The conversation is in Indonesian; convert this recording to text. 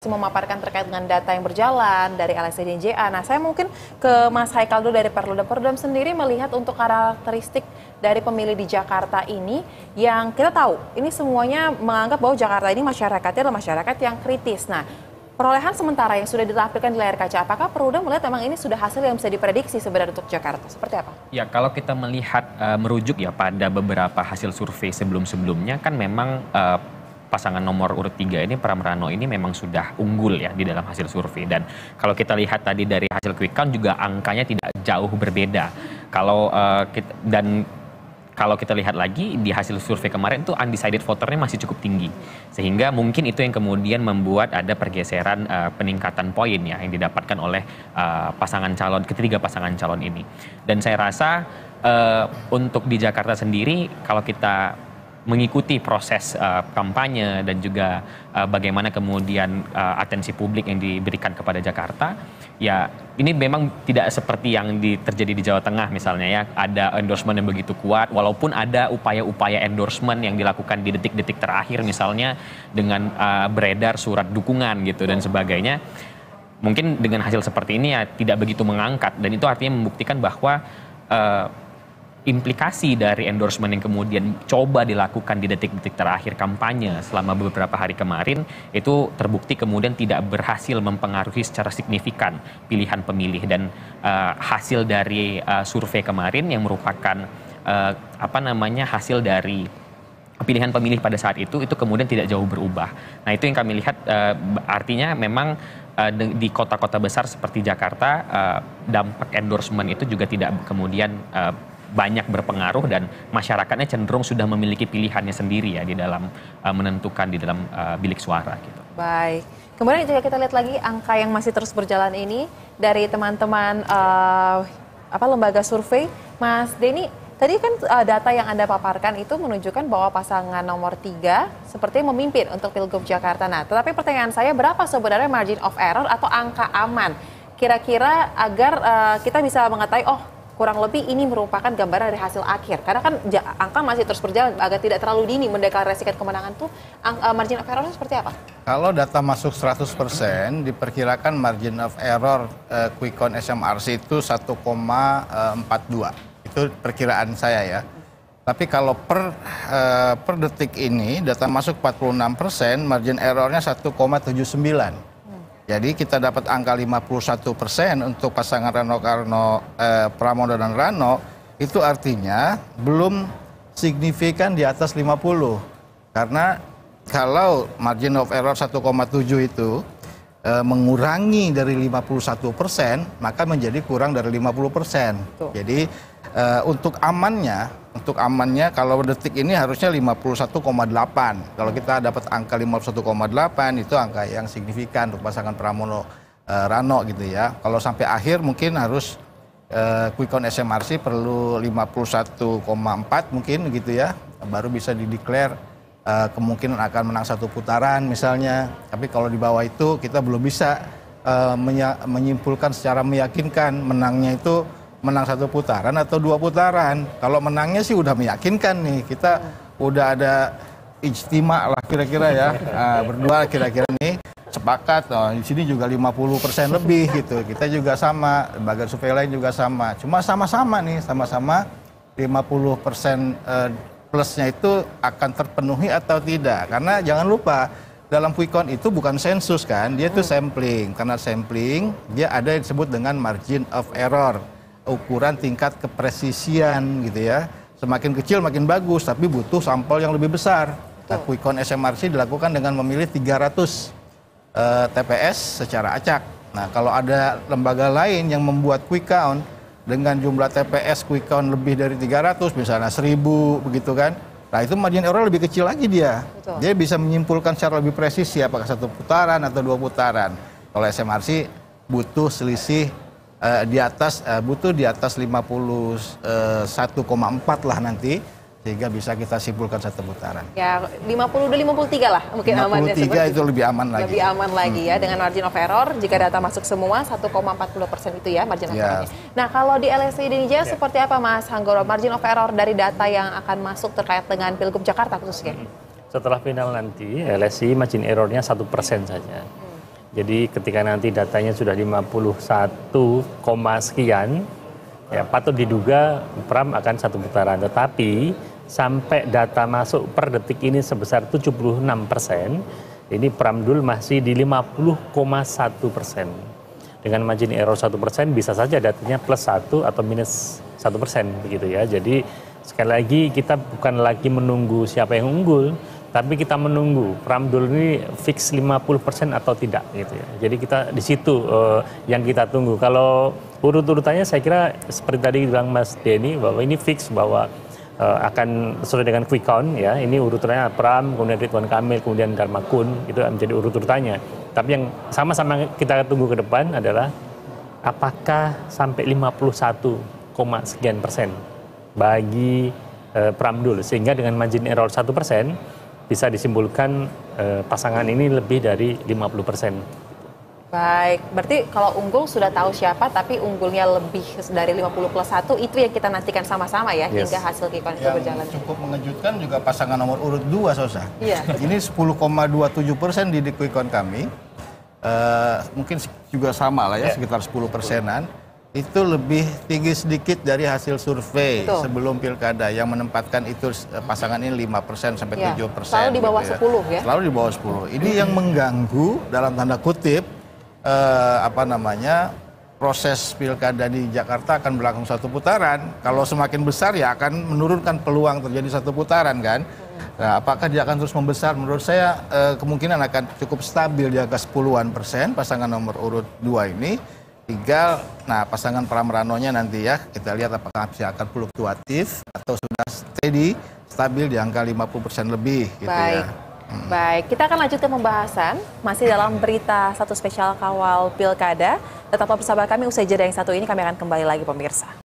memaparkan terkait dengan data yang berjalan dari LSI dan JA. Nah, saya mungkin ke Mas Haikal dulu dari Perludem. Perludem sendiri melihat untuk karakteristik dari pemilih di Jakarta ini yang kita tahu, ini semuanya menganggap bahwa Jakarta ini masyarakatnya adalah masyarakat yang kritis. Nah, perolehan sementara yang sudah ditampilkan di layar kaca, apakah Perludem melihat memang ini sudah hasil yang bisa diprediksi sebenarnya untuk Jakarta? Seperti apa? Ya, kalau kita melihat merujuk ya pada beberapa hasil survei sebelum-sebelumnya kan memang pasangan nomor urut 3 ini, Pram Rano ini memang sudah unggul ya di dalam hasil survei. Dan kalau kita lihat tadi dari hasil quick count juga angkanya tidak jauh berbeda. Kalau kita lihat lagi di hasil survei kemarin tuh undecided voternya masih cukup tinggi. Sehingga mungkin itu yang kemudian membuat ada pergeseran peningkatan poin ya yang didapatkan oleh ketiga pasangan calon ini. Dan saya rasa untuk di Jakarta sendiri kalau kita mengikuti proses kampanye dan juga bagaimana kemudian atensi publik yang diberikan kepada Jakarta, ya ini memang tidak seperti yang terjadi di Jawa Tengah misalnya ya, ada endorsement yang begitu kuat, walaupun ada upaya-upaya endorsement yang dilakukan di detik-detik terakhir misalnya dengan beredar surat dukungan gitu dan sebagainya. Mungkin dengan hasil seperti ini ya tidak begitu mengangkat, dan itu artinya membuktikan bahwa implikasi dari endorsement yang kemudian coba dilakukan di detik-detik terakhir kampanye selama beberapa hari kemarin itu terbukti kemudian tidak berhasil mempengaruhi secara signifikan pilihan pemilih. Dan hasil dari survei kemarin yang merupakan hasil dari pilihan pemilih pada saat itu kemudian tidak jauh berubah. Nah, itu yang kami lihat artinya memang di kota-kota besar seperti Jakarta dampak endorsement itu juga tidak kemudian banyak berpengaruh, dan masyarakatnya cenderung sudah memiliki pilihannya sendiri ya di dalam menentukan di dalam bilik suara gitu. Baik. Kemudian jika kita lihat lagi angka yang masih terus berjalan ini dari teman-teman lembaga survei, Mas Denny, tadi kan data yang Anda paparkan itu menunjukkan bahwa pasangan nomor 3 seperti memimpin untuk Pilgub Jakarta. Nah, tetapi pertanyaan saya, berapa sebenarnya margin of error atau angka aman kira-kira agar kita bisa mengetahui kurang lebih ini merupakan gambaran dari hasil akhir. Karena kan angka masih terus berjalan, agar tidak terlalu dini mendeklarasikan kemenangan tuh, margin of error seperti apa? Kalau data masuk 100%, diperkirakan margin of error quick count SMRC itu 1,42. Itu perkiraan saya ya. Tapi kalau per detik ini, data masuk 46%, margin errornya 1,79. Jadi kita dapat angka 51% untuk pasangan Rano Karno, Pramono dan Rano, itu artinya belum signifikan di atas 50. Karena kalau margin of error 1,7 itu mengurangi dari 51%, maka menjadi kurang dari 50%. Jadi untuk amannya kalau detik ini harusnya 51,8. Kalau kita dapat angka 51,8 itu angka yang signifikan untuk pasangan Pramono Rano gitu ya. Kalau sampai akhir mungkin harus quick count SMRC perlu 51,4 mungkin gitu ya, baru bisa dideklar kemungkinan akan menang satu putaran misalnya. Tapi kalau di bawah itu kita belum bisa menyimpulkan secara meyakinkan menangnya itu menang satu putaran atau 2 putaran. Kalau menangnya sih udah meyakinkan nih, kita udah ada ijtima lah kira-kira ya, berdua kira-kira nih sepakat. Di sini juga 50% lebih gitu. Kita juga sama, lembaga survei lain juga sama. Cuma sama-sama 50% plusnya itu akan terpenuhi atau tidak. Karena jangan lupa dalam quick count itu bukan sensus kan, dia itu sampling. Karena sampling dia ada yang disebut dengan margin of error, ukuran tingkat kepresisian gitu ya. Semakin kecil makin bagus, tapi butuh sampel yang lebih besar. Nah, quick count SMRC dilakukan dengan memilih 300 TPS secara acak. Nah, kalau ada lembaga lain yang membuat quick count dengan jumlah TPS quick count lebih dari 300, misalnya 1000 begitu kan. Nah, itu margin error lebih kecil lagi dia. Betul. Dia bisa menyimpulkan secara lebih presisi apakah satu putaran atau 2 putaran. Kalau SMRC butuh selisih di atas 51,4 lah nanti, sehingga bisa kita simpulkan satu putaran. Ya, 53 lah mungkin amannya. 53 itu lebih aman lagi. Lebih aman lagi ya, dengan margin of error jika data masuk semua 1,40% itu ya margin of errornya. Nah, kalau di LSI dan IJA seperti apa Mas Hanggoro, margin of error dari data yang akan masuk terkait dengan Pilgub Jakarta khususnya? Setelah final nanti LSI margin errornya 1% saja. Jadi ketika nanti datanya sudah 51, sekian, ya patut diduga Pram akan satu putaran. Tetapi sampai data masuk per detik ini sebesar 76%, ini Pramdul masih di 50,1%. Dengan margin error 1% bisa saja datanya plus 1 atau minus 1% begitu ya. Jadi sekali lagi kita bukan lagi menunggu siapa yang unggul, tapi kita menunggu Pramdul ini fix 50% atau tidak gitu ya. Jadi kita di situ yang kita tunggu. Kalau urut-urutannya saya kira seperti tadi bilang Mas Denny bahwa ini fix bahwa akan sesuai dengan quick count ya. Ini urutannya Pram, kemudian Ridwan Kamil, kemudian Dharma Kun, itu menjadi urut-urutannya. Tapi yang sama-sama kita tunggu ke depan adalah apakah sampai 51, sekian persen bagi Pramdul, sehingga dengan margin error 1% bisa disimpulkan pasangan ini lebih dari 50%. Baik, berarti kalau unggul sudah tahu siapa, tapi unggulnya lebih dari 50 plus 1, itu yang kita nantikan sama-sama ya, Yes. hingga hasil quick count itu Yang berjalan. cukup mengejutkan juga pasangan nomor urut 2, Sosa. Iya. Ini 10,27% di quick count kami. Mungkin juga sama lah ya, sekitar 10%-an. Itu lebih tinggi sedikit dari hasil survei Betul. sebelum pilkada yang menempatkan itu pasangan ini 5% sampai Ya, 7%. selalu di bawah gitu 10 ya. Selalu di bawah 10. Ini yang mengganggu dalam tanda kutip proses pilkada di Jakarta akan berlangsung satu putaran. Kalau semakin besar ya akan menurunkan peluang terjadi satu putaran kan. Nah, apakah dia akan terus membesar? Menurut saya kemungkinan akan cukup stabil di angka 10-an% pasangan nomor urut 2 ini. Tinggal, nah pasangan Pram Ranonya nanti ya, kita lihat apakah bisa akan fluktuatif atau sudah steady, stabil di angka 50% lebih gitu Baik. ya. Baik, kita akan lanjutkan pembahasan masih dalam berita satu spesial kawal pilkada. Tetaplah bersama kami, usai jeda yang satu ini kami akan kembali lagi pemirsa.